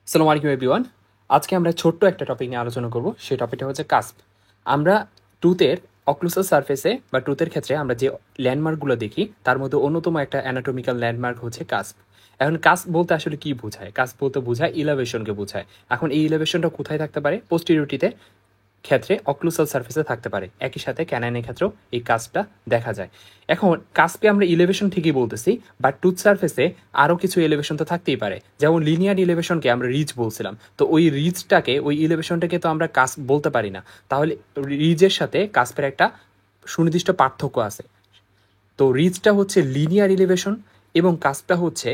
আসসালামু আলাইকুম এভরিওয়ান। আজকে আমরা ছোট্ট একটা টপিক নিয়ে আলোচনা করব। সেই টপিকটা হচ্ছে কাস্প। আমরা টুথের অক্লুসাল সারফেসে বা টুথের ক্ষেত্রে আমরা যে ল্যান্ডমার্কগুলো দেখি তার মধ্যে অন্যতম একটা অ্যানাটমিক্যাল ল্যান্ডমার্ক হচ্ছে কাস্প। এখন কাস্প বলতে আসলে কি বোঝায়? কাস্প বলতে বোঝায় ইলেভেশনকে বোঝায়। এখন এই ইলেভেশনটা কোথায় থাকতে পারে? পোস্টেরিয়রিটিতে ক্ষেত্রে অক্লুসাল সারফেসে থাকতে পারে। একই সাথে ক্যানাইনের ক্ষেত্রেও এই কাজটা দেখা যায়। এখন কাস্পে আমরা ইলেভেশন ঠিকই বলতেছি, বাট টুথ সারফেসে আরও কিছু এলিভেশন তো থাকতেই পারে। যেমন লিনিয়ার ইলেভেশনকে আমরা রিচ বলছিলাম, তো ওই রিচটাকে ওই ইলেভেশনটাকে তো আমরা কাস্প বলতে পারি না। তাহলে রিচের সাথে কাস্পের একটা সুনির্দিষ্ট পার্থক্য আছে। তো রিচটা হচ্ছে লিনিয়ার ইলেভেশন এবং কাস্পটা হচ্ছে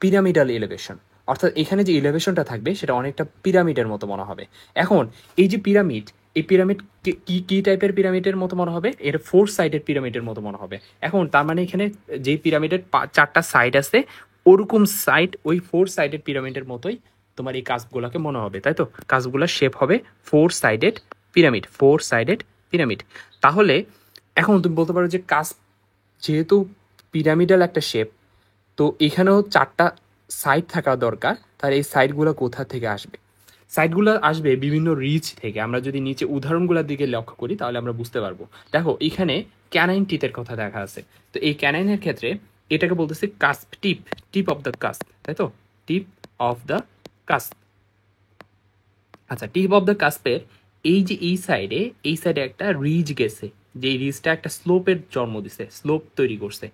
পিরামিডাল এলিভেশন। অর্থাৎ এখানে যে ইলেভেশনটা থাকবে সেটা অনেকটা পিরামিডের মতো মনে হবে। এখন এই যে পিরামিড, এই পিরামিড কি কি টাইপের পিরামিডের মতো মনে হবে? এটা 4 সাইডের পিরামিডের মতো মনে হবে। এখন তার মানে এখানে যে পিরামিডের 4টা সাইড আছে, ওরকম সাইড ওই 4 সাইডের পিরামিডের মতোই তোমার এই কাজগুলোকে মনে হবে, তাই তো? কাজগুলোর শেপ হবে 4 সাইডেড পিরামিড, 4 সাইডেড পিরামিড। তাহলে এখন তুমি বলতে পারো যে কাজ যেহেতু পিরামিডাল একটা শেপ, তো এখানেও 4টা সাইড থাকা দরকার। তাহলে এই সাইডগুলো কোথা থেকে আসবে? সাইডগুলো আসবে বিভিন্ন রিচ থেকে। আমরা যদি নিচে উদাহরণগুলোর দিকে লক্ষ্য করি তাহলে আমরা বুঝতে পারবো। দেখো এখানে ক্যানাইন টিথের কথা দেখা আছে। তো এই ক্যানাইনের ক্ষেত্রে এটাকে বলতেছে cusp, tip, tip of the cusp, তাই তো? Tip of the cusp. আচ্ছা, টিপ অফ দ্য কাস্পের এই যে এই সাইডে একটা রিজ গেছে, যে রিজটা একটা স্লোপের জন্ম দিছে, স্লোপ তৈরি করছে।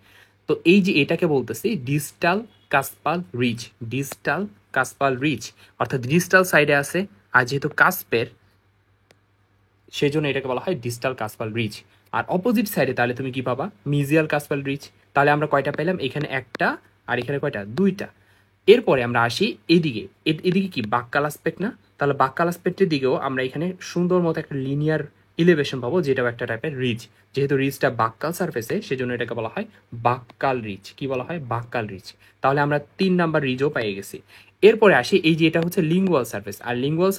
তো এই যে এটাকে বলতেছি ডিস্টাল কাস্পাল রিজ, ডিস্টাল কাস্পাল রিজ, অর্থাৎ ডিস্টাল সাইডে আছে। আর যেহেতু কাস্পের, সেই জন্য এটাকে বলা হয় ডিস্টাল কাস্পাল রিজ। আর অপোজিট সাইডে তাহলে তুমি কি পাবা? মিজিয়াল কাস্পাল রিজ। তাহলে আমরা কয়টা পেলাম? এখানে একটা, আর এখানে কয়টা? দুইটা। এরপরে আমরা আসি এদিকে। এদিকে কি বাক্কাল আসপেক্ট না? তাহলে বাক্কাল আসপেক্টের দিকেও আমরা এখানে সুন্দর মতো একটা লিনিয়ার ইলিভেশন পাবো, যেটাও একটা টাইপের রিজ। যেহেতু রিজটা বাক্কাল সারফেসে, সেজন্য এটাকে বলা হয় বাক্কাল রিজ। কি বলা হয়? বাক্কাল রিজ। তাহলে আমরা 3 নাম্বার রিজও পেয়ে গেছি। এরপরে আসি এই যে এটা হচ্ছে লিঙ্গুয়াল সারফেস। আর লিঙ্গুয়াল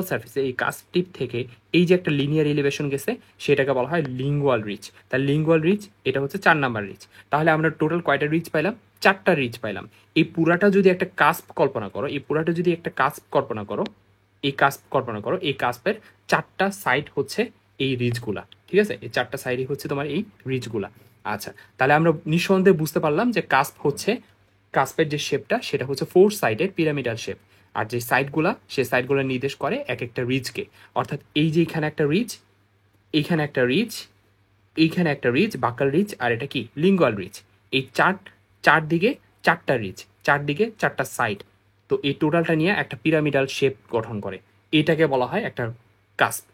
সারফেসে এই কাস্প টিপ থেকে এই যে একটা লিনিয়ার এলিভেশন গেছে, সেটাকে বলা হয় লিঙ্গুয়াল রিচ। তাহলে লিঙ্গুয়াল রিচ এটা হচ্ছে 4 নাম্বার রিচ। তাহলে আমরা টোটাল কয়টা রিচ পাইলাম? 4টা রিচ পাইলাম। এই পুরাটা যদি একটা কাস্প কল্পনা করো, এই কাস্পের 4টা সাইড হচ্ছে এই রিচগুলা। ঠিক আছে? এই 4টা সাইডই হচ্ছে তোমার এই রিচগুলা। আচ্ছা, তাহলে আমরা নিঃসন্দেহে বুঝতে পারলাম যে কাস্পের যে শেপটা সেটা হচ্ছে 4 সাইডের পিরামিডাল শেপ। আর যে সাইডগুলা, সেই সাইডগুলো নির্দেশ করে এক একটা রিচকে। অর্থাৎ এই যে এখানে একটা রিচ, এইখানে একটা রিচ, এইখানে একটা রিচ, বাকাল রিচ, আর এটা কি? Lingual reach. এই চারদিকে 4টা রিচ, চারদিকে 4টা সাইড। তো এই টোটালটা নিয়ে একটা পিরামিডাল শেপ গঠন করে। এটাকে বলা হয় একটা কাস্প।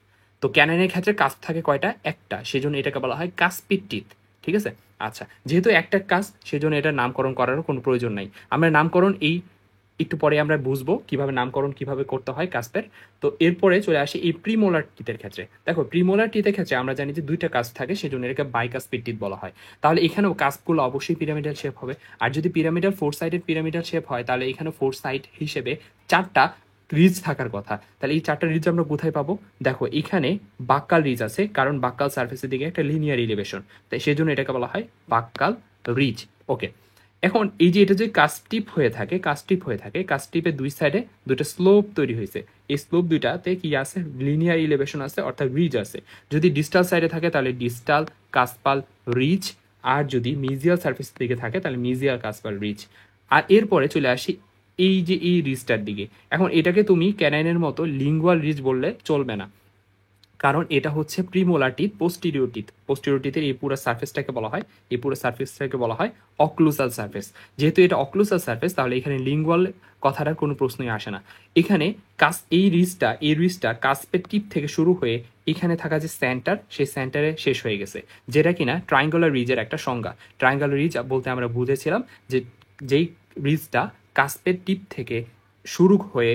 তো ক্যানাইনের ক্ষেত্রে কাস্প থাকে কয়টা? একটা। সেজন্য এটাকে বলা হয় কাস্পিড টিথ। ঠিক আছে? আচ্ছা, যেহেতু একটা কাস্প, সেজন্য এটার নামকরণ করারও কোনো প্রয়োজন নাই। আমরা নামকরণ একটু পরে আমরা বুঝবো কিভাবে নামকরণ কিভাবে করতে হয় কাস্পের। তো এরপরে চলে আসি এই প্রিমোলার টিথের ক্ষেত্রে। দেখো প্রিমোলার টিথের ক্ষেত্রে আমরা জানি যে 2টা কাস্প থাকে, সেজন্য এটাকে বাইকাস্পিড টিথ বলা হয়। তাহলে এখানেও কাস্পগুলো অবশ্যই পিরামিডাল শেপ হবে। আর যদি পিরামিডাল 4 সাইডের পিরামিডাল শেপ হয়, তাহলে এখানে 4 সাইড হিসেবে 4টা রিজ থাকার কথা। তাহলে এই 4টা রিজ আমরা কোথায় পাবো? দেখো এখানে বাক্কাল রিজ আছে, কারণ বাক্কাল সার্ফেসের দিকে একটা লিনিয়ার এলিভেশন, তাই সেজন্য এটাকে বলা হয় বাক্কাল রিজ। ওকে, এখন এই যে এটা যদি কাস্টিপ হয়ে থাকে, কাস্টিপের 2 সাইডে 2টা স্লোপ তৈরি হয়েছে। এই স্লোপ 2টাতে কি আছে? লিনিয়ার ইলেভেশন আছে, অর্থাৎ রিজ আছে। যদি ডিস্টাল সাইডে থাকে তাহলে ডিস্টাল কাস্পাল রিজ, আর যদি মিজিয়াল সার্ফেস দিকে থাকে তাহলে মিজিয়াল কাস্পাল রিজ। আর এরপরে চলে আসি এই যে এই রিজটার দিকে। এখন এটাকে তুমি ক্যানাইনের মতো লিঙ্গুয়াল রিজ বললে চলবে না, কারণ এটা হচ্ছে প্রিমোলার টিথ, পোস্টেরিয়র টিথের এই পুরো সার্ফেসটাকে বলা হয় অক্লুসাল সার্ফেস। যেহেতু এটা অক্লুসাল সার্ফেস, তাহলে এখানে লিঙ্গুয়াল কথাটার কোনো প্রশ্নই আসে না। এখানে এই রিজটা কাস্পের টিপ থেকে শুরু হয়ে এখানে থাকা যে সেন্টার, সেই সেন্টারে শেষ হয়ে গেছে, যেটা কিনা ট্রায়াঙ্গুলার রিজের একটা সংজ্ঞা। ট্রায়াঙ্গুলার রিজ বলতে আমরা বুঝেছিলাম যে যেই রিজটা কাস্পের টিপ থেকে শুরু হয়ে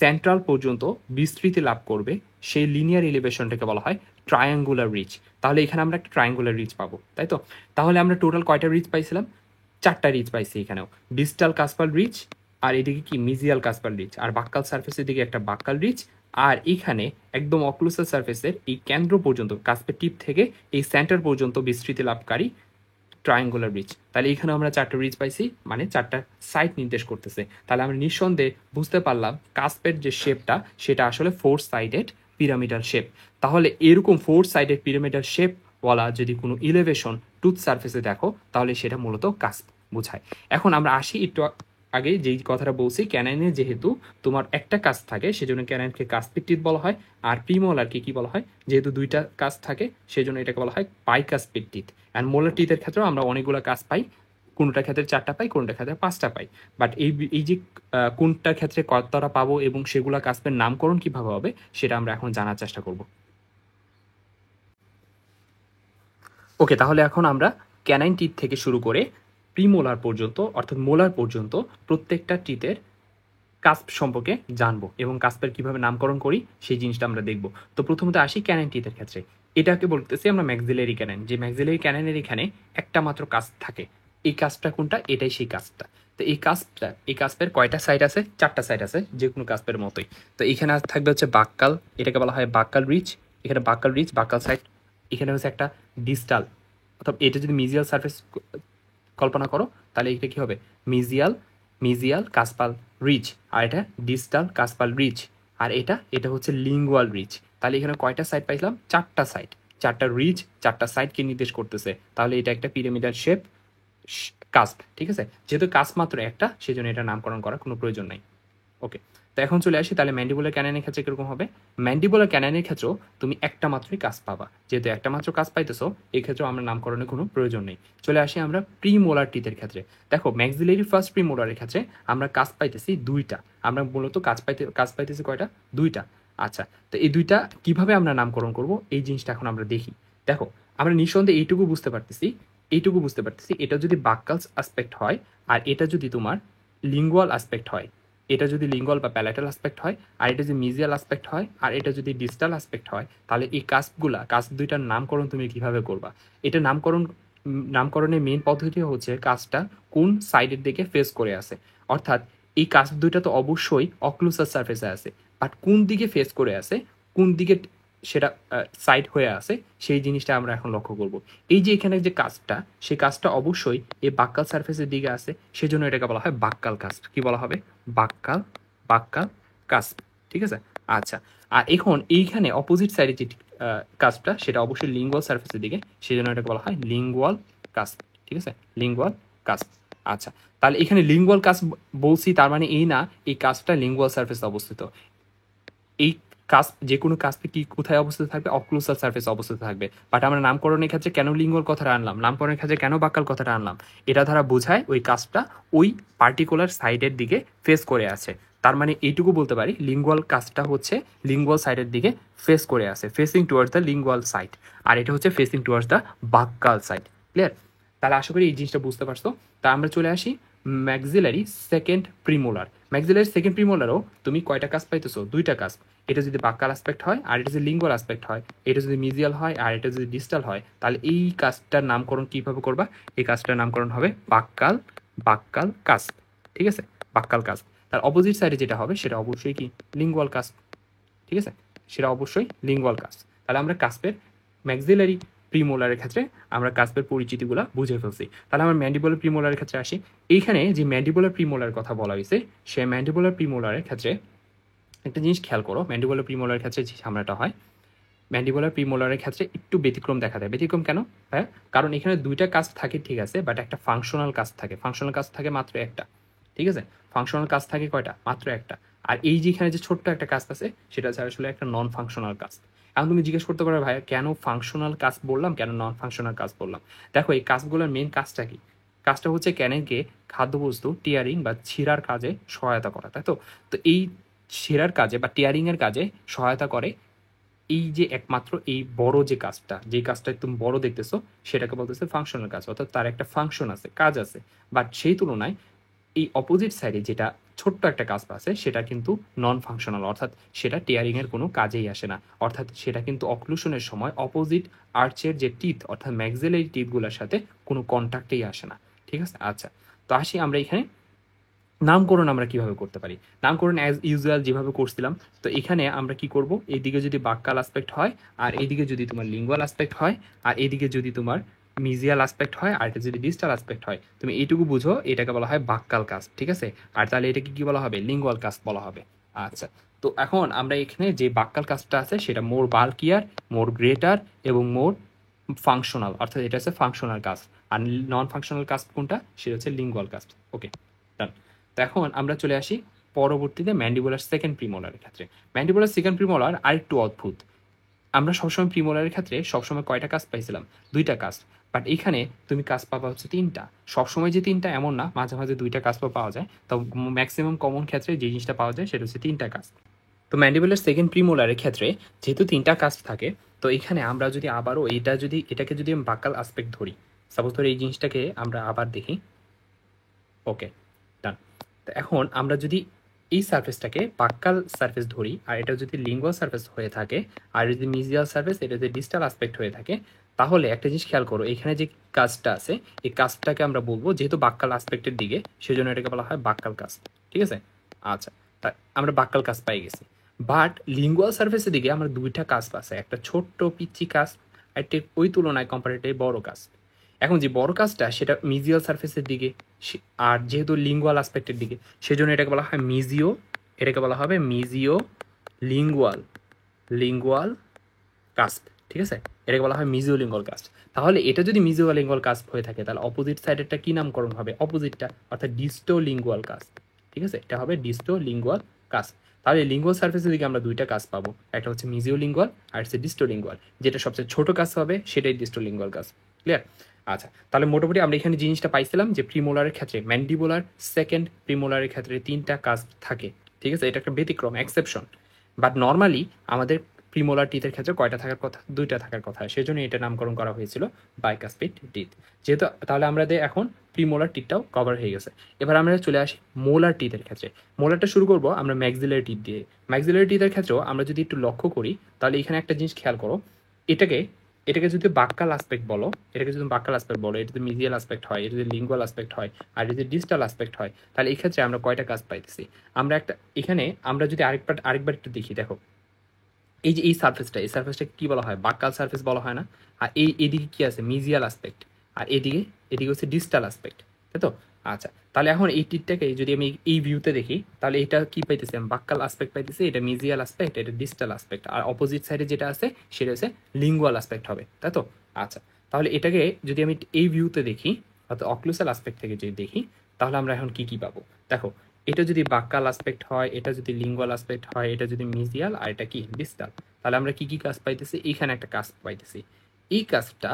সেন্ট্রাল পর্যন্ত বিস্তৃতি লাভ করবে, সেই লিনিয়ার এলিভেশনটাকে বলা হয় ট্রায়াঙ্গুলার রিচ। তাহলে এখানে আমরা একটা ট্রায়াঙ্গুলার রিচ পাবো, তাই তো? তাহলে আমরা টোটাল কয়টা রিচ পাইছিলাম? 4টা রিচ পাইছি এখানেও। ডিস্টাল কাস্পাল রিচ, আর এদিকে কি? মিজিয়াল কাস্পাল রিচ। আর বাক্কাল সার্ফেসের দিকে একটা বাক্কাল রিচ, আর এখানে একদম অক্লুসাল সারফেসের এই কেন্দ্র পর্যন্ত কাস্পের টিপ থেকে এই সেন্টার পর্যন্ত বিস্তৃতি লাভকারী ট্রায়াঙ্গুলার ব্রিজ। তাহলে এখানে আমরা 4টা ব্রিজ পাইছি, মানে 4টা সাইড নির্দেশ করতেছে। তাহলে আমরা নিঃসন্দেহে বুঝতে পারলাম কাস্পের যে শেপটা সেটা আসলে 4 সাইডেড পিরামিডাল শেপ। তাহলে এরকম 4 সাইডেড পিরামিডাল শেপ ওয়ালা যদি কোনো ইলেভেশন টুথ সারফেসে দেখো তাহলে সেটা মূলত কাস্প বোঝায়। এখন আমরা আসি একটু আগে যেই কথাটা বলছি, ক্যানাইনে যেহেতু তোমার একটা কাজ থাকে সেজন্য ক্যানাইনকে কাস্পিক টিথ বলা হয়, আর প্রিমোলারকে কি বলা হয়, যেহেতু দুইটা কাজ থাকে সেজন্য এটাকে বলা হয় বাইকাস্পিক টিথ। অ্যান্ড মোলার টিথের ক্ষেত্রেও আমরা অনেকগুলো কাজ পাই, কোনটার ক্ষেত্রে 4টা পাই, কোনটার ক্ষেত্রে 5টা পাই। বাট এই যে কোনটার ক্ষেত্রে কতটা পাবো এবং সেগুলা কাস্পের নামকরণ কিভাবে হবে সেটা আমরা এখন জানার চেষ্টা করব। ওকে, তাহলে এখন আমরা ক্যানাইন টিথ থেকে শুরু করে প্রিমোলার পর্যন্ত অর্থাৎ মোলার পর্যন্ত প্রত্যেকটা টিথের কাস্প সম্পর্কে জানবো এবং কাস্পের কিভাবে নামকরণ করি সেই জিনিসটা আমরা দেখব। তো প্রথমত আসি ক্যানাইন টিথের ক্ষেত্রে। এটাকে বলতেছি আমরা ম্যাক্সিলারি ক্যানাইন। যে ম্যাক্সিলারি ক্যানাইনের এখানে একটা মাত্র কাস্প থাকে। এই কাস্পটা কোনটা? এটাই সেই কাস্পটা। তো এই কাস্পের কয়টা সাইড আছে? 4টা সাইড আছে, যে কোনো কাস্পের মতোই। তো এখানে থাকবে হচ্ছে বাক্কাল, এটাকে বলা হয় বাক্কাল রিচ। এখানে বাক্কাল রিচ, বাক্কাল সাইড। এখানে হচ্ছে একটা ডিস্টাল, অর্থাৎ এটা যদি মিজিয়াল সারফেস কল্পনা করো তাহলে এটা কি হবে? মিজিয়াল মিজিয়াল কাসপাল রিচ, আর এটা ডিস্টাল কাসপাল রিচ, আর এটা হচ্ছে লিঙ্গুয়াল রিচ। তাহলে এখানে কয়টা সাইড পাইলাম? 4টা সাইড। 4টা রিচ 4টা সাইডকে নির্দেশ করতেছে। তাহলে এটা একটা পিরামিডাল শেপ কাস্প, ঠিক আছে। যেহেতু কাস্প মাত্র একটা সেজন্য এটা নামকরণ করার কোনো প্রয়োজন নাই। ওকে, তো এখন চলে আসি তাহলে ম্যান্ডিবুলার ক্যানাইনের ক্ষেত্রে কিরকম হবে। ম্যান্ডিবুলার ক্যানাইনের ক্ষেত্রেও তুমি একটা মাত্রই কাজ পাবা, যেহেতু একটা মাত্র কাজ পাইতেছো এই ক্ষেত্রেও আমরা নামকরণের কোনো প্রয়োজন নেই। চলে আসি আমরা প্রিমোলার টিথের ক্ষেত্রে। দেখো ম্যাক্সিলারি ফার্স্ট প্রিমোলারের ক্ষেত্রে আমরা কাজ পাইতেছি দুইটা। আমরা মূলত কাজ পাইতেছি কয়টা? দুইটা। আচ্ছা, তো এই দুইটা কিভাবে আমরা নামকরণ করব এই জিনিসটা এখন আমরা দেখি। দেখো, আমরা নিঃসন্দেহে এইটুকু বুঝতে পারতেছি এটা যদি বাক্কালস অ্যাসপেক্ট হয় আর এটা যদি তোমার লিঙ্গুয়াল অ্যাসপেক্ট হয়, এটা যদি লিঙ্গুয়াল বা প্যালেটাল অ্যাসপেক্ট হয়, আর এটা যদি মিজিয়াল অ্যাসপেক্ট হয়, আর এটা যদি ডিস্টাল অ্যাসপেক্ট হয়, তাহলে এই কাস্প দুইটার নামকরণ তুমি কিভাবে করবা? এটা নামকরণের মেইন পদ্ধতি হচ্ছে কাজটা কোন সাইডের দিকে ফেস করে আছে। অর্থাৎ এই কাস্প দুইটা তো অবশ্যই অক্লুসাল সারফেসে আছে, বাট কোন দিকে ফেস করে আছে, কোন দিকে সেটা সাইড হয়ে আছে সেই জিনিসটা আমরা এখন লক্ষ্য করব। এই যে এখানে যে কাজটা, সেই কাজটা অবশ্যই এই বাক্কাল সারফেসের দিকে আছে, সেজন্য এটাকে বলা হয় বাক্কাল কাস্প। কি বলা হবে? বাক্কাল বাক্কাল কাস্প, ঠিক আছে। আচ্ছা, আর এখন এইখানে অপোজিট সাইডে যে কাস্পটা সেটা অবশ্যই লিঙ্গুয়াল সারফেসের দিকে, সেজন্য এটাকে বলা হয় লিঙ্গুয়াল কাস্প, ঠিক আছে, লিঙ্গুয়াল কাস্প। আচ্ছা, তাহলে এখানে লিঙ্গুয়াল কাস্প বলছি তার মানে এই না এই কাস্পটা লিঙ্গুয়াল সারফেসে অবস্থিত। এই কাস্প যে কোনো কাস্পে কি কোথায় অবস্থিত থাকবে? অক্লুসাল সারফেস অবস্থিত থাকবে। বাট আমরা নামকরণের ক্ষেত্রে কেন লিঙ্গুয়াল কথাটা আনলাম, নামকরণের ক্ষেত্রে কেন বাক্যাল কথাটা আনলাম? এটা দ্বারা বোঝায় ওই কাস্পটা ওই পার্টিকুলার সাইডের দিকে ফেস করে আছে। তার মানে এইটুকু বলতে পারি লিঙ্গুয়াল কাস্পটা হচ্ছে লিঙ্গুয়াল সাইডের দিকে ফেস করে আছে, facing towards the lingual side, আর এটা হচ্ছে facing towards the buccal side. Clear? তাহলে আশা করি এই জিনিসটা বুঝতে পারছো। তা আমরা চলে আসি maxillary second premolar. Maxillary second প্রিমোলারও তুমি কয়টা কাজ পাইতেছো? দুইটা কাজ। এটা যদি বাক্কাল অ্যাসপেক্ট হয় আর এটা যদি লিঙ্গুয়াল অ্যাসপেক্ট হয়, এটা যদি মিজিয়াল হয় আর এটা যদি ডিস্টাল হয়, তাহলে এই কাজটার নামকরণ কিভাবে করবা? এই কাজটার নামকরণ হবে বাক্কাল বাক্কাল কাস্প, ঠিক আছে, বাক্কাল কাস্প। তার অপোজিট সাইডে যেটা হবে সেটা অবশ্যই কি? লিঙ্গুয়াল কাস্প, ঠিক আছে, সেটা অবশ্যই লিঙ্গুয়াল কাস্প। তাহলে আমরা কাস্পের ম্যাক্সিলারি প্রিমোলারের ক্ষেত্রে আমরা কাস্পের পরিচিতিগুলো বুঝে ফেলছি। তাহলে আমরা ম্যান্ডিবুলার প্রিমোলারের ক্ষেত্রে আসি। এইখানে যে ম্যান্ডিবুলার প্রিমোলার কথা বলা হয়েছে, সেই ম্যান্ডিবুলার প্রিমোলারের ক্ষেত্রে একটা জিনিস খেয়াল করো। ম্যান্ডিবুলার প্রিমোলারের ক্ষেত্রে যে ঝামেলাটা হয়, ম্যান্ডিবুলার প্রিমোলারের ক্ষেত্রে একটু ব্যতিক্রম দেখা দেয়। ব্যতিক্রম কেন? হ্যাঁ, কারণ এখানে দুইটা কাজ থাকে ঠিক আছে, বাট একটা ফাংশনাল কাজ থাকে। ফাংশনাল কাজ থাকে মাত্র একটা, ঠিক আছে। ফাংশনাল কাজ থাকে কয়টা? মাত্র একটা। আর এই যে এখানে যে ছোট্ট একটা কাজ আছে সেটা হচ্ছে আসলে একটা নন ফাংশনাল কাজ। এখন তুমি জিজ্ঞেস করতে পারো ভাই কেন ফাংশনাল কাজ বললাম, কেন নন ফাংশনাল কাজ বললাম? দেখো, এই কাজগুলোর মেন কাজটা কি? কাজটা হচ্ছে ক্যানেনকে খাদ্যবস্তু টিয়ারিং বা ছিঁড়ার কাজে সহায়তা করা, তাই তো? তো এই ছিঁড়ার কাজে বা টিয়ারিং এর কাজে সহায়তা করে এই যে একমাত্র এই বড় যে কাজটা, যে কাজটা তুমি বড় দেখতেছো সেটাকে বলতেছে ফাংশনাল কাজ, অর্থাৎ তার একটা ফাংশন আছে, কাজ আছে। বাট সেই তুলনায় এই অপোজিট সাইডে যেটা ছোট্ট একটা কাজ আছে সেটা কিন্তু নন ফাংশনাল, অর্থাৎ সেটা টিয়ারিং এর কোনো কাজেই আসে না। অর্থাৎ সেটা কিন্তু অক্লুশনের সময় অপোজিট আর্চের যে টিথ অর্থাৎ ম্যাক্সিলারি টিথগুলোর সাথে কোনো কন্ট্যাক্টেই আসে না, ঠিক আছে। আচ্ছা, তো আসি আমরা এখানে নামকরণ আমরা কিভাবে করতে পারি? নামকরণ অ্যাজ ইউজুয়াল যেভাবে করছিলাম। তো এখানে আমরা কি করব, এইদিকে যদি বাক্যাল অ্যাসপেক্ট হয়, আর এইদিকে যদি তোমার লিঙ্গুয়াল অ্যাসপেক্ট হয়, আর এইদিকে যদি তোমার মিজিয়াল অ্যাসপেক্ট হয়, আর এটা যদি ডিজিটাল অ্যাসপেক্ট হয়, তুমি এইটুকু বুঝো এটাকে বলা হয় বাক্যাল কাস্প, ঠিক আছে? আর তাহলে এটাকে কি বলা হবে? লিঙ্গুয়াল কাস্প বলা হবে। আচ্ছা, তো এখন আমরা এখানে যে বাক্যাল কাস্পটা আছে সেটা মোর বাল্কিয়ার, মোর গ্রেটার এবং মোর ফাংশনাল, অর্থাৎ এটা হচ্ছে ফাংশনাল কাস্প। আর নন ফাংশনাল কাস্প কোনটা? সেটা হচ্ছে লিঙ্গুয়াল কাস্প। ওকে, ডান। তো এখন আমরা চলে আসি পরবর্তীতে ম্যান্ডিবুলার সেকেন্ড প্রিমোলারের ক্ষেত্রে। ম্যান্ডিবুলার সেকেন্ড প্রিমোলার আরেকটু অদ্ভুত। আমরা সবসময় প্রিমোলারের ক্ষেত্রে সবসময় কয়টা কাজ পাইছিলাম? 2টা কাজ। বাট এখানে তুমি কাজ পাবা হচ্ছে 3টা। সবসময় যে 3টা এমন না, মাঝে মাঝে 2টা কাজ পাওয়া যায়। তো ম্যাক্সিমাম কমন ক্ষেত্রে যে জিনিসটা পাওয়া যায় সেটা হচ্ছে 3টা কাজ। তো ম্যান্ডিবুলার সেকেন্ড প্রিমোলারের ক্ষেত্রে যেহেতু 3টা কাজ থাকে, তো এখানে আমরা যদি আবারও এটাকে যদি আমি বাক্যাল আসপেক্ট ধরি, সাপোজ ধরি এই জিনিসটাকে আমরা আবার দেখি। ওকে, ডান। তো এখন আমরা যদি এই সারফেসটাকে বাক্যাল সারফেস ধরি, আর এটা যদি লিঙ্গুয়াল সারফেস হয়ে থাকে, আর যদি মিজিয়াল সারফেস এটা যদি ডিজিটাল আসপেক্ট হয়ে থাকে, তাহলে একটা জিনিস খেয়াল করো, এখানে যে কাজটা আছে এই কাজটাকে আমরা বলবো, যেহেতু বাক্যাল আসপেক্টের দিকে, সেজন্য এটাকে বলা হয় বাক্যাল কাজ, ঠিক আছে? আচ্ছা, তা আমরা বাক্যাল কাজ পাই গেছি। বাট লিঙ্গুয়াল সারফেসের দিকে আমরা 2টা কাজ আছে, একটা ছোট্ট পিচ্চি কাজ, একটা ওই তুলনায় কম্পারেটিভ বড় কাজ। এখন যে বড় কাজটা সেটা মিজিয়াল সারফেসের দিকে, আর যেহেতু লিঙ্গুয়াল অ্যাসপেক্টের দিকে, সেজন্য এটাকে বলা হয় মিজিও, এটাকে বলা হবে মিজিও লিঙ্গুয়াল লিঙ্গুয়াল কাস্প, ঠিক আছে? এটাকে বলা হয় মিজিও লিঙ্গুয়াল কাস্প। তাহলে এটা যদি মিজিও লিঙ্গুয়াল কাস্প হয়ে থাকে, তাহলে অপোজিট সাইডেরটা কি নামকরণ হবে? অপোজিটটা, অর্থাৎ ডিস্টো লিঙ্গুয়াল কাস্প, ঠিক আছে? এটা হবে ডিস্টো লিঙ্গুয়াল কাস্প। তাহলে লিঙ্গুয়াল সার্ফেসের দিকে আমরা 2টা কাজ পাবো, একটা হচ্ছে মিজিও লিঙ্গুয়াল আর হচ্ছে ডিস্টো লিঙ্গুয়াল। যেটা সবচেয়ে ছোট কাজ হবে সেটাই ডিস্টো লিঙ্গুয়াল কাস্প। ক্লিয়ার? আচ্ছা, তাহলে মোটামুটি আমরা এখানে জিনিসটা পাইছিলাম যে প্রিমোলারের ক্ষেত্রে, ম্যান্ডিবুলার সেকেন্ড প্রিমোলারের ক্ষেত্রে 3টা কাজ থাকে, ঠিক আছে? এটা একটা ব্যতিক্রম, এক্সেপশন। বাট নর্মালি আমাদের প্রিমোলার টিথের ক্ষেত্রে কয়টা থাকার কথা? 2টা থাকার কথা। সেজন্য এটা নামকরণ করা হয়েছিল বাইকাসপিড টিথ। যেহেতু তাহলে আমাদের এখন প্রিমোলার টিথটাও কভার হয়ে গেছে। এবার আমরা চলে আসি মোলার টিথের ক্ষেত্রে। মোলারটা শুরু করব আমরা ম্যাক্সিলারি টিথ দিয়ে। ম্যাক্সিলারি টিথের ক্ষেত্রেও আমরা যদি একটু লক্ষ্য করি, তাহলে এখানে একটা জিনিস খেয়াল করো, এটাকে এটাকে যদি বাক্যাল আসপেক্ট বলো, এটাকে যদি বাক্যাল আসপেক্ট বলো, এটা যদি মিজিয়াল আসপেক্ট হয়, এটা যদি লিঙ্গুয়াল আসপেক্ট হয়, আর যদি ডিজিটাল আসপেক্ট হয়, তাহলে এই ক্ষেত্রে আমরা কয়টা কাজ পাইতেছি? আমরা একটা এখানে আমরা যদি আরেকবার একটু দেখি, দেখো এই যে এই সারফেসটা কি বলা হয়? বাক্যাল সারফেস বলা হয় না? আর এদিকে কি আছে? মিজিয়াল আসপেক্ট। আর এদিকে হচ্ছে ডিজিটাল আসপেক্ট, তাই তো? আচ্ছা, তাহলে এখন এই টিটটাকে যদি আমি এই ভিউতে দেখি, তাহলে এটা কি পাইতেছি? আমি বাক্যাল আসপেক্ট পাইতেছি, এটা মিজিয়াল আসপেক্ট, এটা ডিজিটাল আসপেক্ট, আর অপোজিট সাইডে যেটা আছে সেটা হচ্ছে লিঙ্গুয়াল আসপেক্ট হবে, তাই তো? আচ্ছা, তাহলে এটাকে যদি আমি এই ভিউতে দেখি, অর্থাৎ অক্লুসাল আসপেক্ট থেকে যদি দেখি, তাহলে আমরা এখন কি পাবো? দেখো, এটা যদি বাক্যাল আসপেক্ট হয়, এটা যদি লিঙ্গুয়াল আসপেক্ট হয়, এটা যদি মিজিয়াল, আর এটা কি ডিজিটাল, তাহলে আমরা কি কাজ পাইতেছি? এইখানে একটা কাজ পাইতেছি। এই কাজটা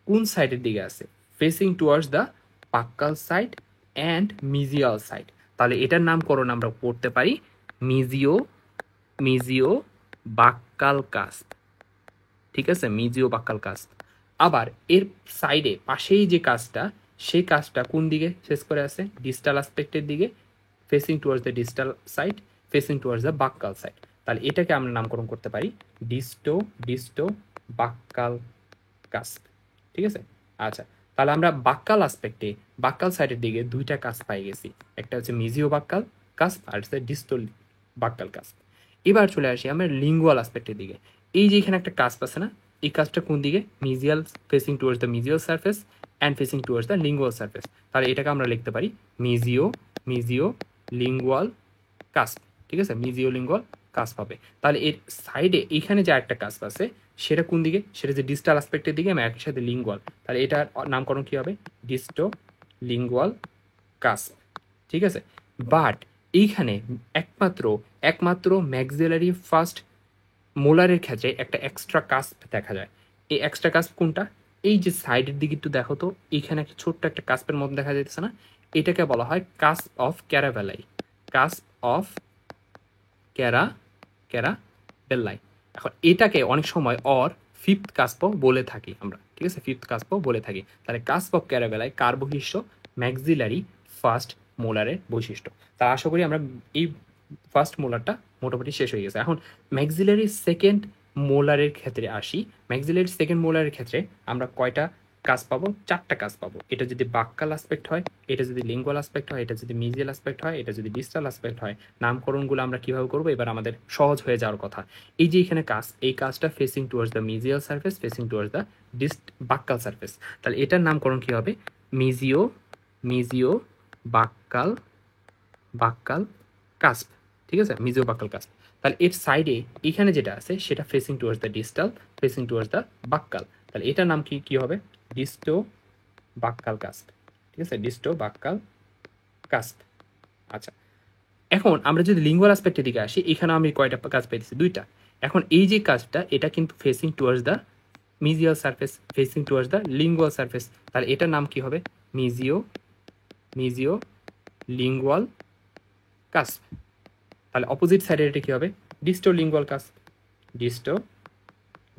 কোন সাইডের দিকে আছে? Facing towards the buccal side and mesial side. তাহলে এটার নামকরণ আমরা করতে পারি মিজিও মিজিও বাক্যাল কাস্প, ঠিক আছে? মিজিও বাক্যাল কাস্প। আবার এর সাইডে পাশেই যে কাজটা, সেই কাজটা কোন দিকে শেষ করে আছে? ডিজিটাল আসপেক্টের দিকে, facing towards the distal side, facing towards the buccal side. তাহলে এটাকে আমরা নামকরণ করতে পারি ডিস্টো বাক্যাল কাস্প, ঠিক আছে? আচ্ছা, তাহলে আমরা বাক্যাল আসপেক্টে, বাক্যাল সাইডের দিকে 2টা কাজ পাই গেছি, একটা হচ্ছে মিজিও বাক্যাল কাস্প আর হচ্ছে ডিস্টো বাক্যাল কাস্প। এবার চলে আসি আমরা লিঙ্গুয়াল আসপেক্টের দিকে। এই যে এখানে একটা কাস্প আছে না, এই কাজটা কোন দিকে? Mesial, facing towards the mesial surface and facing towards the lingual surface. তাহলে এটাকে আমরা লিখতে পারি মিজিও লিঙ্গুয়াল কাস্প, ঠিক আছে? মিজিও লিঙ্গুয়াল কাস্প হবে। তাহলে এর সাইডে এইখানে যে একটা কাস্প আছে সেটা কোন দিকে? সেটা যে ডিজিটাল আসপেক্টের দিকে, আমি একই সাথে লিঙ্গুয়াল, তাহলে এটার নামকরণ কি হবে? ডিস্টো লিঙ্গুয়াল কাস্প, ঠিক আছে? বাট এইখানে একমাত্র ম্যাক্সিলারি ফার্স্ট মোলারের ক্ষেত্রে একটা এক্সট্রা কাস্প দেখা যায়। এই এক্সট্রা কাস্প কোনটা? এই যে সাইডের দিকে একটু দেখো তো, এইখানে একটা ছোট্ট একটা কাস্পের মতো দেখা যাচ্ছে না? এটাকে বলা হয় কাস্প অফ ক্যারাভেলাই, কাস্প অফ ক্যারাভেলাই। এখন এটাকে অনেক সময় ফিফথ কাস্পও বলে থাকি আমরা, ঠিক আছে? ফিফথ কাস্পও বলে থাকি। তাহলে কাস্প অফ ক্যারাভেলাই কার বৈশিষ্ট্য? ম্যাক্সিলারি ফার্স্ট মোলারের বৈশিষ্ট্য। তা আশা করি আমরা এই ফার্স্ট মোলারটা মোটামুটি শেষ হয়ে গেছে। এখন ম্যাক্সিলারি সেকেন্ড মোলারের ক্ষেত্রে আসি। ম্যাক্সিলারি সেকেন্ড মোলারের ক্ষেত্রে আমরা কয়টা কাজ পাবো, 4টা কাজ পাবো। এটা যদি বাক্যাল অ্যাসপেক্ট হয়, এটা যদি লিঙ্গুয়াল অ্যাসপেক্ট হয়, এটা যদি মিজিয়াল অ্যাসপেক্ট হয়, এটা যদি ডিজিটাল অ্যাসপেক্ট হয়, নামকরণগুলো আমরা কিভাবে করবো এবার আমাদের সহজ হয়ে যাওয়ার কথা। এই যে এখানে কাজ, এই কাজটা facing towards the mesial surface, facing towards the buccal surface, তাহলে এটার নামকরণ কি হবে? Mesio, mesio buccal, buccal cusp. ঠিক আছে, মিজিও বাক্যাল কাস্প। তাহলে এর সাইডে এখানে যেটা আছে সেটা facing towards the distal, facing towards the buccal, তাহলে এটার নাম কি কি হবে? Disto buccal cusp. ঠিক আছে, ডিস্টো বাক্যাল কাস্প। আচ্ছা, এখন আমরা যদি লিঙ্গুয়াল অ্যাসপেক্টের দিকে আসি, এখানে আমি কয়টা কাজ পেয়েছি? 2টা। এখন এই যে কাজটা, এটা কিন্তু facing towards the mesial surface, facing towards the lingual surface, তাহলে এটার নাম কি হবে? Mesio, mesio lingual cusp. তাহলে অপোজিট সাইডের এটা কি হবে? Disto lingual cusp, disto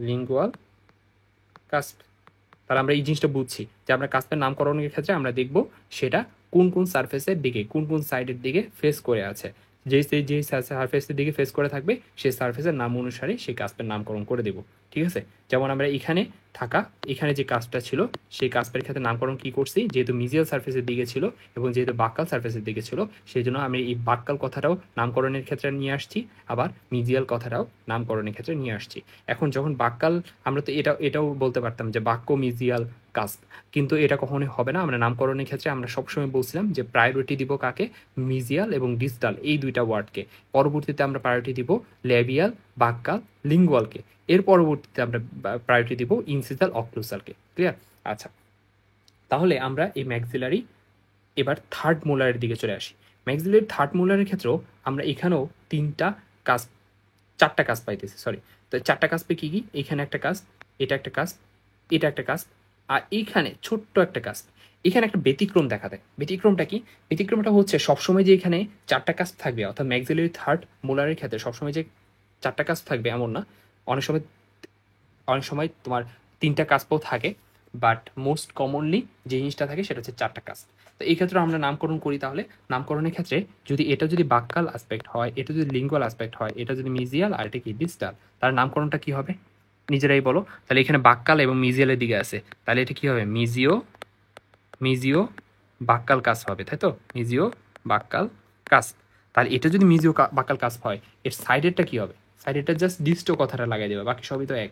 lingual cusp. তাহলে আমরা এই জিনিসটা বুঝছি যে আমরা কাস্পের নামকরণের ক্ষেত্রে আমরা দেখব সেটা কোন কোন সারফেসের দিকে, কোন কোন সাইডের দিকে ফেস করে আছে। যে সারফেসের দিকে ফেস করে থাকবে সেই সারফেসের নাম অনুসারে সেই কাস্পের নামকরণ করে দেব। ঠিক আছে, যেমন আমরা এখানে থাকা, এখানে যে কাজটা ছিল সেই কাস্পের ক্ষেত্রে নামকরণ কি করছি, যেহেতু মিজিয়াল সারফেসের দিকে ছিল এবং যেহেতু বাক্যাল সারফেসের দিকে ছিল, সেই জন্য আমি এই বাক্যাল কথাটাও নামকরণের ক্ষেত্রে নিয়ে আসছি, আবার মিজিয়াল কথাটাও নামকরণের ক্ষেত্রে নিয়ে আসছি। এখন যখন বাক্যাল, আমরা তো এটাও বলতে পারতাম যে বাক্য মিজিয়াল কাস্প, কিন্তু এটা কখনোই হবে না। আমরা নামকরণের ক্ষেত্রে আমরা সবসময় বলছিলাম যে প্রায়োরিটি দিব কাকে? মিজিয়াল এবং ডিজিটাল, এই 2টা ওয়ার্ডকে। পরবর্তীতে আমরা প্রায়োরিটি দিব ল্যাবিয়াল, বাক্যাল, লিঙ্গুয়ালকে। এর পরবর্তীতে আমরা প্রায়োরিটি দিব ইনসিসাল, অক্লুসালকে। ক্লিয়ার? আচ্ছা, তাহলে আমরা এই ম্যাক্সিলারি এবার থার্ড মোলারের দিকে চলে আসি। ম্যাক্সিলারি থার্ড মোলারের ক্ষেত্রেও আমরা এখানেও 3টা কাজ, 4টা কাজ পাইতেছি, সরি। তো 4টা কাজ পেয়ে কি কি? এখানে একটা কাজ, এটা একটা কাজ, এটা একটা কাজ, আর এইখানে ছোট্ট একটা কাজ। এখানে একটা ব্যতিক্রম দেখা দেয়। ব্যতিক্রমটা কি? ব্যতিক্রমটা হচ্ছে সবসময় যে এখানে 4টা কাজ থাকবে, অর্থাৎ ম্যাক্সিলারি থার্ড মোলারের ক্ষেত্রে সবসময় যে 4টা কাজ থাকবে এমন না। অনেক সময়, অনেক সময় তোমার 3টা কাজও থাকে, বাট মোস্ট কমনলি যে জিনিসটা থাকে সেটা হচ্ছে 4টা কাজ। তো এই ক্ষেত্রে আমরা নামকরণ করি, তাহলে নামকরণের ক্ষেত্রে যদি এটা যদি বাক্যাল অ্যাসপেক্ট হয়, এটা যদি লিঙ্গুয়াল অ্যাসপেক্ট হয়, এটা যদি মিজিয়াল আর এটা কি ডিজিটাল, তার নামকরণটা কি হবে? নিজেরাই বলো। তাহলে এখানে বাক্যাল এবং মিজিয়ালের দিকে আছে, তাহলে এটা কি হবে? মিজিও, মিজিও বাক্যাল কাজ হবে, তাই তো? মিজিও বাক্যাল কাজ। তাহলে এটা যদি মিজিও বাক্যাল কাজ হয়, এর সাইডেরটা কি হবে? সাইডেরটা জাস্ট ডিস্টো কথাটা লাগাই দেবে, বাকি সবই তো এক।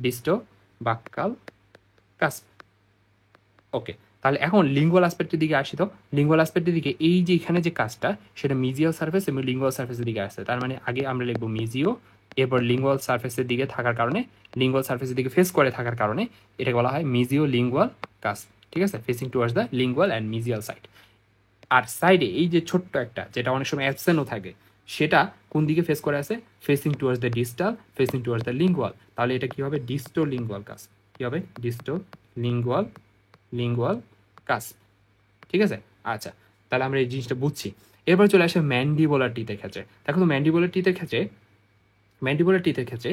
ডিস্টো বাক্যাল কাজ। ওকে, তাহলে এখন লিঙ্গুয়াল অ্যাসপেক্টের দিকে আসি। তো লিঙ্গুয়াল অ্যাসপেক্টের দিকে এই যে এখানে যে কাজটা, সেটা মিজিয়াল সারফেস এবং লিঙ্গুয়াল সারফেসের দিকে আসছে। তার মানে আগে আমরা লিখবো মিজিও, এরপর লিঙ্গুয়াল সারফেসের দিকে থাকার কারণে, লিঙ্গুয়াল সারফেসের দিকে ফেস করে থাকার কারণে এটাকে বলা হয় মিজিও লিঙ্গুয়াল কাজ। ঠিক আছে, facing towards the lingual and mesial side. আর সাইডে এই যে ছোট্ট একটা, যেটা অনেক সময় অ্যাবসেন্টও থাকে, সেটা কোন দিকে ফেস করে আছে? Facing towards the distal, facing towards the lingual. তাহলে এটা কি হবে? ডিস্টো লিঙ্গুয়াল কাজ। কি হবে? ডিস্টো লিঙ্গুয়াল, লিঙ্গুয়াল কাজ। ঠিক আছে, আচ্ছা, তাহলে আমরা এই জিনিসটা বুঝছি। এরপর চলে আসে ম্যান্ডিবুলার টিথের ক্ষেত্রে। দেখো তো ম্যান্ডিবুলার টিথের ক্ষেত্রে, ম্যান্ডিবুলার টিথের ক্ষেত্রে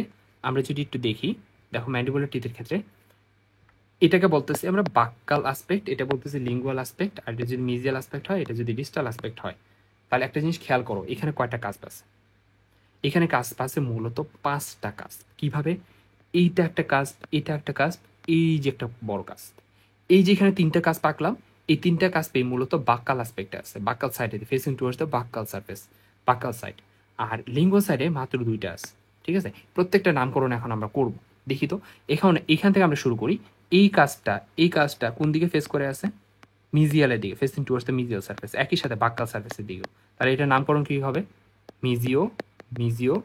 আমরা যদি একটু দেখি, দেখো ম্যান্ডিবুলার টিথের ক্ষেত্রে এটাকে বলতেছি আমরা বাক্যাল অ্যাসপেক্ট, এটা বলতেছি লিঙ্গুয়াল অ্যাসপেক্ট, আর এটা যদি মিজিয়াল অ্যাসপেক্ট হয়, এটা যদি ডিজিটাল অ্যাসপেক্ট হয়। তাহলে একটা জিনিস খেয়াল করো, এখানে কয়টা কাজ পাচ্ছে? এখানে কাজ পাচ্ছে মূলত 5টা কাজ। কিভাবে? এইটা একটা কাজ, এটা একটা কাজ, এই যে একটা বড় কাজ। এই যে এখানে 3টা কাজ পাকলাম, এই 3টা কাজ পেয়ে মূলত বাক্যাল অ্যাসপেক্টে আছে, বাক্যাল সাইডে, facing towards the buccal surface, buccal side. আর লিঙ্গুয়াল সাইডে মাত্র 2টা আছে। ঠিক আছে, প্রত্যেকটা নামকরণ এখন আমরা করব। দেখি তো, এখান থেকে আমরা শুরু করি। এই কাজটা, এই কাজটা কোন দিকে ফেস করে আছে? মিজিয়ালের দিকে, facing towards the mesial surface, একই সাথে বাক্যাল সারফেসের দিকেও। তাহলে এটার নামকরণ কি হবে? মিজিও, মিজিও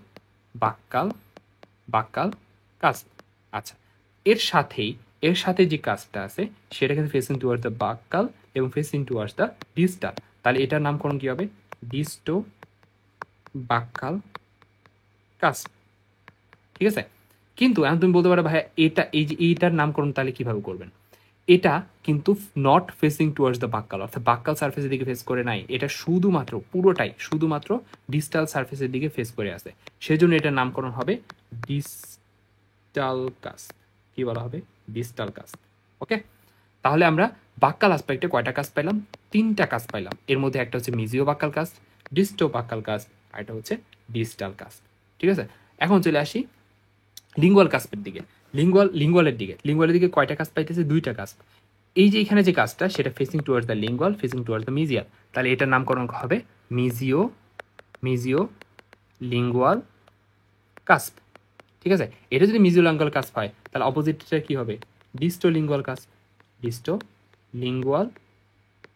বাক্যাল, বাক্যাল কাজ। আচ্ছা, এর সাথে যে কাজটা আছে সেটা কিন্তু ফেসিং টুয়ার্ডস দ্য বাক্যাল এবং ফেসিং টুয়ার্ডস দ্য ডিস্টাল। তাহলে এটার নামকরণ কি হবে? ডিস্টো বাক্যাল কাজ। ঠিক আছে, কিন্তু এখন তুমি বলতে পারো ভাই এটা, এই যে এইটার নামকরণ তাহলে কিভাবে করবেন? এটা কিন্তু নট ফেসিং টুয়ার্ডস দ্য বাক্যাল, অর্থাৎ বাক্যাল সারফেসের দিকে ফেস করে নাই। এটা শুধুমাত্র, পুরোটাই শুধুমাত্র ডিস্টাল সারফেসের দিকে ফেস করে আছে। সেজন্য এটার নামকরণ হবে ডিস্টাল কাজ। কি বলা হবে? ডিস্টাল কাজ। ওকে, তাহলে আমরা বাক্যাল অ্যাসপেক্টে কয়টা কাজ পাইলাম? 3টা কাজ পাইলাম। এর মধ্যে একটা হচ্ছে মিজিও বাক্যাল কাজ, ডিস্টো বাক্যাল কাজ, আর এটা হচ্ছে ডিস্টাল কাজ। ঠিক আছে, এখন চলে আসি লিঙ্গুয়াল কাস্পের দিকে, লিঙ্গুয়ালের দিকে কয়টা কাস্প পাইতেছে? দুইটা কাস্প। এই যে এখানে যে কাজটা সেটা facing towards the lingual, facing towards the mesial, তাহলে এটার নামকরণ হবে মিজিও লিঙ্গুয়াল কাস্প। ঠিক আছে, এটা যদি মিজিও লিঙ্গুয়াল কাস্প হয় তাহলে অপোজিটটা কি হবে? Disto lingual cusp. Disto lingual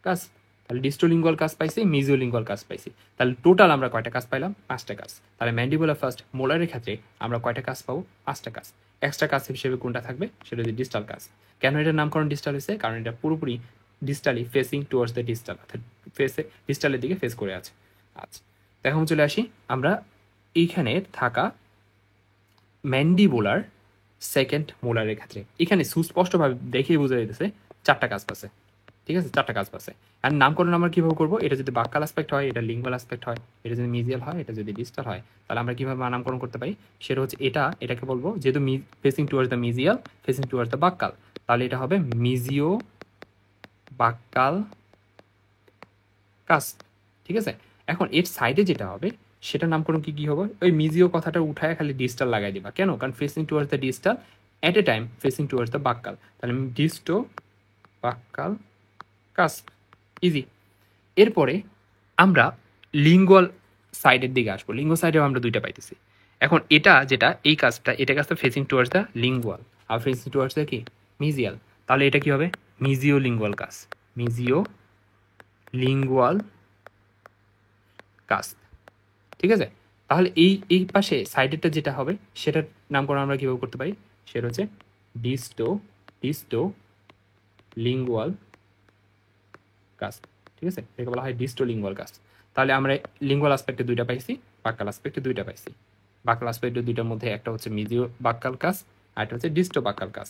cusp, তাহলে ডিস্টো লিঙ্গুয়াল কাস্প পাইছি, মিজিও লিঙ্গুয়াল কাস্প পাইছি। তাহলে টোটাল আমরা কয়টা কাজ পাইলাম? 5টা কাজ। তাহলে ম্যান্ডিবুলার ফার্স্ট মোলারের ক্ষেত্রে আমরা কয়টা কাজ পাবো? 5টা কাজ। এক্সট্রা কাজ হিসেবে কোনটা থাকবে? সেটা হচ্ছে ডিস্টাল কাজ। কেন এটার নামকরণ ডিস্টাল হয়েছে? কারণ এটা পুরোপুরি ডিস্টালি ফেসিং টুয়ার্ডস দ্য ডিস্টাল, অর্থাৎ ডিস্টালের দিকে ফেস করে আছে। আচ্ছা, তো এখন চলে আসি আমরা এইখানে থাকা ম্যান্ডিবুলার সেকেন্ড মোলারের ক্ষেত্রে। এখানে সুস্পষ্টভাবে দেখেই বোঝা যাইতেছে 4টা কাজ পাচ্ছে। ঠিক আছে, 4টা কাজ পাচ্ছে। আর নামকরণ আমরা কীভাবে করবো? এটা যদি বাক্কাল অ্যাসপেক্ট হয়, এটা লিঙ্গুয়াল অ্যাসপেক্ট হয়, এটা যদি মিজিয়াল হয়, এটা যদি ডিস্টাল হয়, তাহলে আমরা কীভাবে নামকরণ করতে পারি? সেটা হচ্ছে এটাকে বলবো, যেহেতু facing towards the mesial, facing towards the buccal, তাহলে এটা হবে মিজিও বাক্কাল কাজ। ঠিক আছে, এখন এর সাইডে যেটা হবে সেটার নামকরণ কি হবে? ওই মিজিও কথাটা উঠায় খালি ডিস্টাল লাগাই দিবা। কেন? কারণ facing towards the distal at a time facing towards the buccal, তাহলে ডিস্টো বাক্কাল কাজ। ইজি। এরপরে আমরা লিঙ্গুয়াল সাইডের দিকে আসবো। লিঙ্গুয়াল সাইডেও আমরা দুইটা পাইতেছি। এখন এই কাজটা facing towards the lingual are facing towards the কি? মিজিয়াল। তাহলে এটা কি হবে? মিজিও লিঙ্গুয়াল কাজ। মিজিও লিঙ্গুয়াল কাজ। ঠিক আছে, তাহলে এই পাশে সাইডেরটা যেটা হবে সেটার নামকরণ আমরা কীভাবে করতে পারি? সেটা হচ্ছে ডিস্টো লিঙ্গুয়াল কাজ। ঠিক আছে, এটাকে বলা হয় ডিস্টো লিঙ্গুয়াল কাজ। তাহলে আমরা লিঙ্গুয়াল আসপেক্টে দুইটা পাইছি, বাক্কাল আসপেক্টে দুইটা পাইছি। বাক্কাল আসপেক্টে দুইটার মধ্যে একটা হচ্ছে মিজিও বাক্কাল কাজ আর একটা হচ্ছে ডিস্টো বাক্কাল কাজ।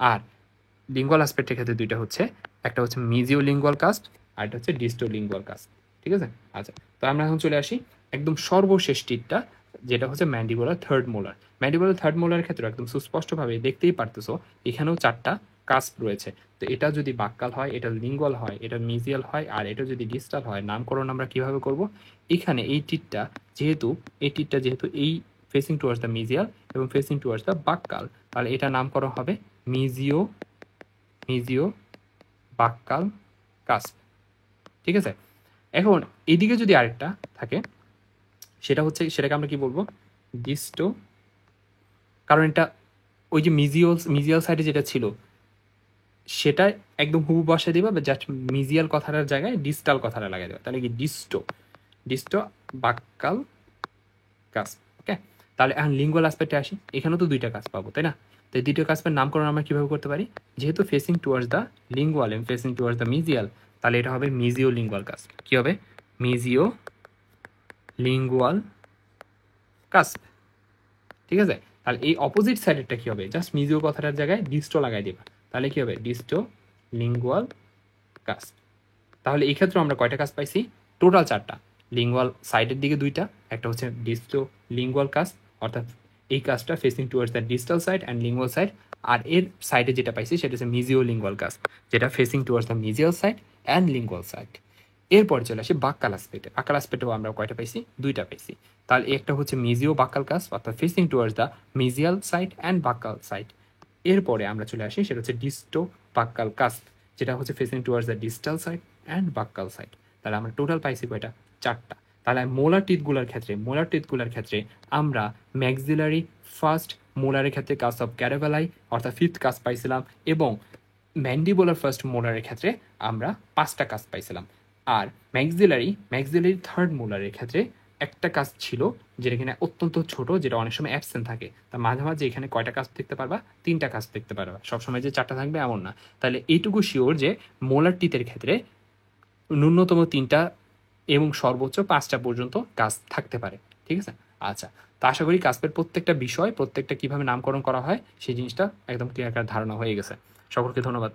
আর লিঙ্গুয়াল আসপেক্টের ক্ষেত্রে দুইটা হচ্ছে, একটা হচ্ছে মিজিও লিঙ্গুয়াল কাজ আর একটা হচ্ছে ডিস্টো লিঙ্গুয়াল কাজ। ঠিক আছে, আচ্ছা, তো আমরা এখন চলে আসি একদম সর্বশেষটিরটা, যেটা হচ্ছে mandibular third molar. Mandibular third মোলারের ক্ষেত্রে একদম সুস্পষ্টভাবে দেখতেই পারতেছো এখানেও 4টা কাস্প রয়েছে। তো এটা যদি বাক্কাল হয়, এটা লিঙ্গুয়াল হয়, এটা মিজিয়াল হয়, আর এটা যদি ডিস্টাল হয়, নামকরণ আমরা কিভাবে করব? এখানে এই টিটটা যেহেতু এই ফেসিং টুয়ার্ডস দ্য মিজিয়াল এবং ফেসিং টুয়ার্ডস দ্য বাক্কাল, তাহলে এটা নামকরণ হবে মিজিও বাক্কাল কাস্প। ঠিক আছে, এখন এদিকে যদি আরেকটা থাকে সেটাকে আমরা কি বলবো? ডিস্টো, কারণ এটা ওই যে মিজিয়াল সাইডে যেটা ছিল সেটা একদম হুবহু বসায় দিবা, বা জাস্ট মিজিয়াল কথাটার জায়গায় ডিস্টাল কথাটা লাগাই দেবা, তাহলে কি ডিস্টো বাক্কাল কাজ। ওকে, তাহলে এখন লিঙ্গুয়াল অ্যাসপেক্টে আসি। এখানেও তো দুইটা কাজ পাবো, তাই না? তো এই দুইটা কাজের নামকরণ আমরা কিভাবে করতে পারি? যেহেতু ফেসিং টুয়ার্ডস দ্য লিঙ্গুয়াল এবং ফেসিং টুয়ার্ডস দ্য মিজিয়াল, তাহলে এটা হবে মিজিও লিঙ্গুয়াল কাজ। কি হবে? মিজিও লিঙ্গুয়াল কাজ। ঠিক আছে, তাহলে এই অপোজিট সাইডেরটা কি হবে? জাস্ট মিজিও কথাটার জায়গায় ডিস্টো লাগাই দিবা, তাহলে কি হবে? ডিস্টো লিঙ্গুয়াল কাজ। তাহলে এই ক্ষেত্রে আমরা কয়টা কাজ পাইছি? টোটাল 4টা। লিঙ্গুয়াল সাইডের দিকে দুইটা, একটা হচ্ছে ডিস্টো লিঙ্গুয়াল কাজ, অর্থাৎ এই কাজটা facing towards the distal side and lingual side. আর এর সাইডে যেটা পাইছি সেটা হচ্ছে মিজিও লিঙ্গুয়াল কাজ, যেটা facing towards the mesial side and lingual side. এরপরে চলে আসি বাক্কাল আসপেক্টে। বাক্কাল আসপেক্টেও আমরা কয়টা পাইছি? দুইটা পাইছি। তাহলে একটা হচ্ছে মিজিও বাক্কাল কাজ, অর্থাৎ facing towards the mesial side and buccal side. এরপরে আমরা চলে আসি সেটা হচ্ছে ডিস্টো বাক্কাল কাজ, যেটা হচ্ছে facing towards the distal side and buccal side. তাহলে আমরা টোটাল পাইছি কয়টা? 4টা। তাহলে মোলার টিথগুলোর ক্ষেত্রে আমরা ম্যাক্সিলারি ফার্স্ট মোলারের ক্ষেত্রে কাজ অফ ক্যারাভেলাই অর্থাৎ 5th কাজ পাইছিলাম, এবং ম্যান্ডিবুলার ফার্স্ট মোলারের ক্ষেত্রে আমরা 5টা কাজ পাইছিলাম। আর ম্যাক্সিলারি থার্ড মোলারের ক্ষেত্রে একটা কাজ ছিল, যেটা কিনা অত্যন্ত ছোট, যেটা অনেক সময় অ্যাবসেন্ট থাকে। তা মাঝে মাঝে এখানে কয়টা কাজ দেখতে পারবা? 3টা কাজ দেখতে পারবা। সবসময় যে 4টা থাকবে এমন না। তাহলে এইটুকু শিওর যে মোলার টিথের ক্ষেত্রে ন্যূনতম 3টা এবং সর্বোচ্চ 5টা পর্যন্ত কাজ থাকতে পারে। ঠিক আছে, আচ্ছা, তো আশা করি কাস্পের প্রত্যেকটা বিষয়, প্রত্যেকটা কিভাবে নামকরণ করা হয় সেই জিনিসটা একদম ক্লিয়ার ধারণা হয়ে গেছে। সকলকে ধন্যবাদ।